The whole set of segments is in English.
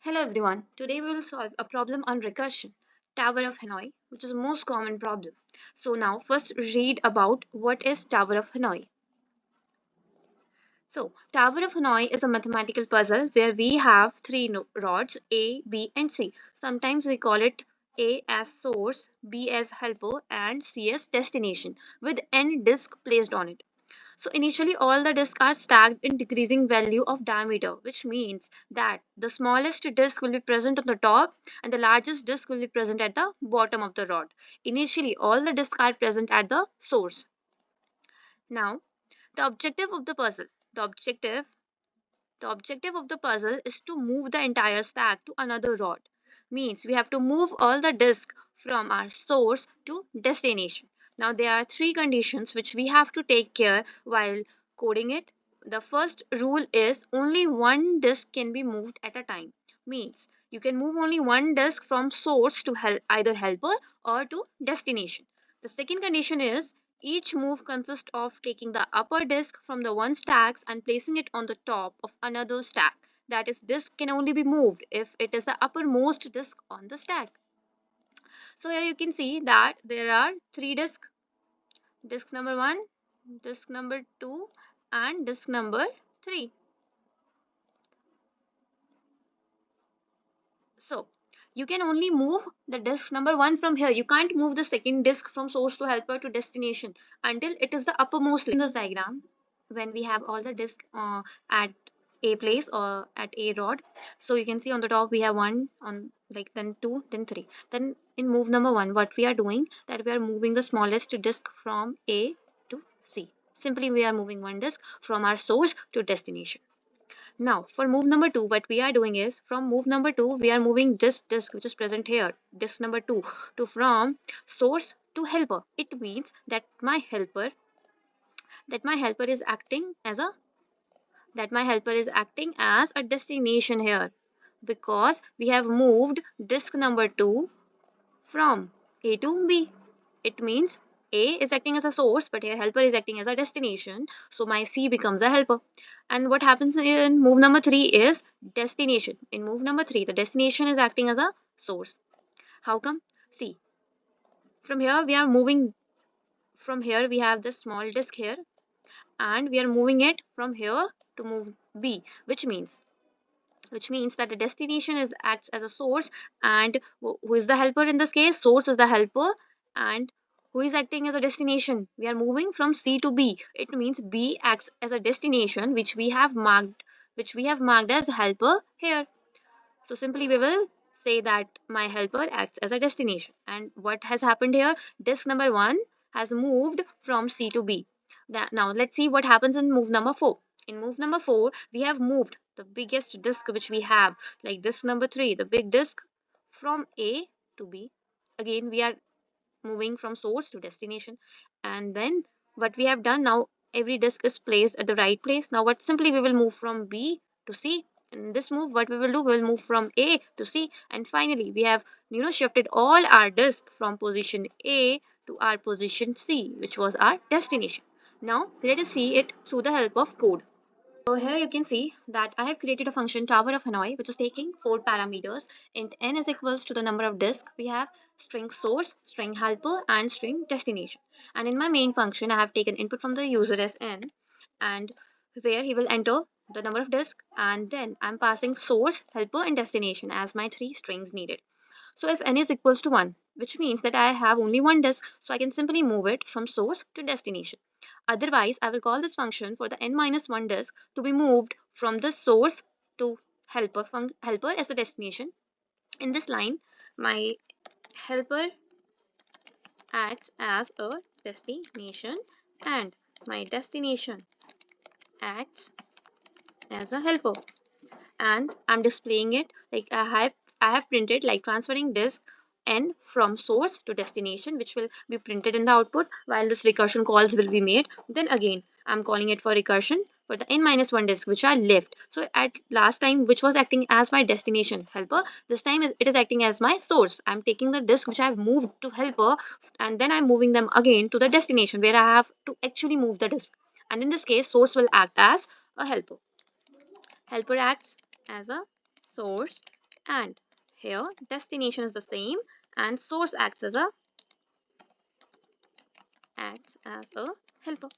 Hello everyone. Today we will solve a problem on recursion, Tower of Hanoi, which is the most common problem. So now first read about what is Tower of Hanoi. So Tower of Hanoi is a mathematical puzzle where we have three rods A, B and C. Sometimes we call it A as source, B as helper and C as destination with n disk placed on it. So initially all the disks are stacked in decreasing value of diameter, which means that the smallest disk will be present on the top and the largest disk will be present at the bottom of the rod. Initially all the disks are present at the source. Now the objective of the puzzle. The objective the objective of the puzzle is to move the entire stack to another rod. Means we have to move all the disk from our source to destination. Now there are three conditions which we have to take care while coding it. The first rule is only one disk can be moved at a time. Means you can move only one disk from source to either helper or to destination. The second condition is each move consists of taking the upper disk from the one stack and placing it on the top of another stack. That is, disk can only be moved if it is the uppermost disk on the stack. So here you can see that there are three disks. Disk number 1, disk number 2 and disk number 3. So you can only move the disk number 1 from here. You can't move the second disk from source to helper to destination until it is the uppermost in this diagram when we have all the disks at a place or at a rod. So you can see on the top we have one, on like then two, then three. Then in move number 1 what we are doing, that we are moving the smallest disk from A to C. Simply we are moving one disk from our source to destination. Now, for move number 2, what we are doing is from move number 2, we are moving this disk which is present here, disk number 2, to from source to helper. It means that my helper is acting as a destination here because we have moved disk number 2 from A to B. It means A is acting as a source, but here helper is acting as a destination. So my C becomes a helper. And what happens in move number 3 is destination. In move number 3, the destination is acting as a source. How come? See, from here we are moving, from here we have this small disk here, and we are moving it from here to move B, which means that the destination is acts as a source, and who is the helper in this case? Source is the helper, and who is acting as a destination? We are moving from C to B. It means B acts as a destination, which we have marked as helper here. So simply we will say that my helper acts as a destination. And what has happened here? Disk number 1 has moved from C to B. Now let's see what happens in move number 4. In move number 4, we have moved the biggest disk which we have, like disk number 3, the big disk, from A to B. Again, we are moving from source to destination. And then what we have done now, every disk is placed at the right place. Now what simply we will move from B to C. In this move, what we will do, we will move from A to C, and finally we have shifted all our disk from position A to our position C, which was our destination. Now let us see it through the help of code. So here you can see that I have created a function Tower of Hanoi, which is taking 4 parameters. Int n is equals to the number of disks we have, string source, string helper and string destination. And in my main function I have taken input from the user as n, and where he will enter the number of disks, and then I'm passing source, helper and destination as my three strings needed. So if n is equals to 1, which means that I have only one disk, so I can simply move it from source to destination. Otherwise, I will call this function for the n minus 1 disk to be moved from the source to helper as a destination. In this line, my helper acts as a destination and my destination acts as a helper. And I'm displaying it like I have printed like transferring disk n from source to destination, which will be printed in the output while this recursion calls will be made. Then again I'm calling it for recursion for the n minus 1 disk which are left. So at last time, which was acting as my destination helper, this time it is acting as my source. I'm taking the disk which I have moved to helper, and then I'm moving them again to the destination where I have to actually move the disk. And in this case, source will act as a helper. Helper acts as a source And here destination is the same and source acts as a helper.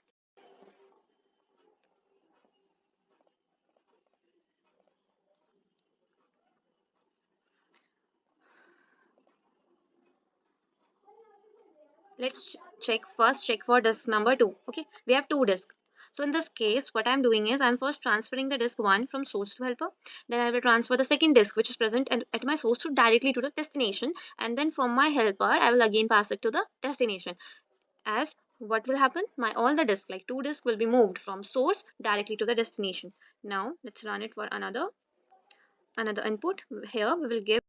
Let's check for disk number 2. Okay, we have two disks. So in this case, what I'm doing is I'm first transferring the disk 1 from source to helper. Then I will transfer the second disk which is present at my source to directly to the destination, and then from my helper I will again pass it to the destination. As what will happen, my all the disks, like two disks, will be moved from source directly to the destination. Now let's run it for another input. Here we will give.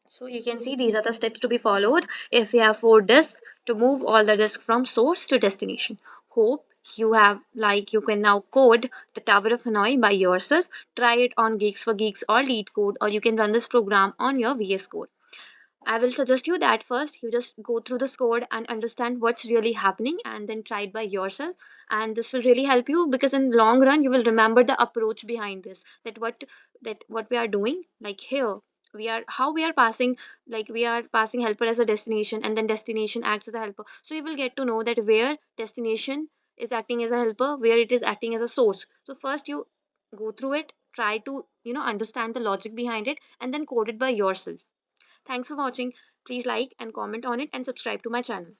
So you can see these are the steps to be followed if you have four disks to move all the disks from source to destination. Hope you have, like, you can now code the Tower of Hanoi by yourself. Try it on Geeks for Geeks or Lead Code, or you can run this program on your VS Code. I will suggest you that first you just go through this code and understand what's really happening, and then try it by yourself. And this will really help you, because in long run you will remember the approach behind this, that what we are doing, like here we are how we are passing, like we are passing helper as a destination, and then destination acts as a helper. So you will get to know that where destination is acting as a helper, where it is acting as a source. So first you go through it, try to understand the logic behind it, and then code it by yourself. Thanks for watching. Please like and comment on it and subscribe to my channel.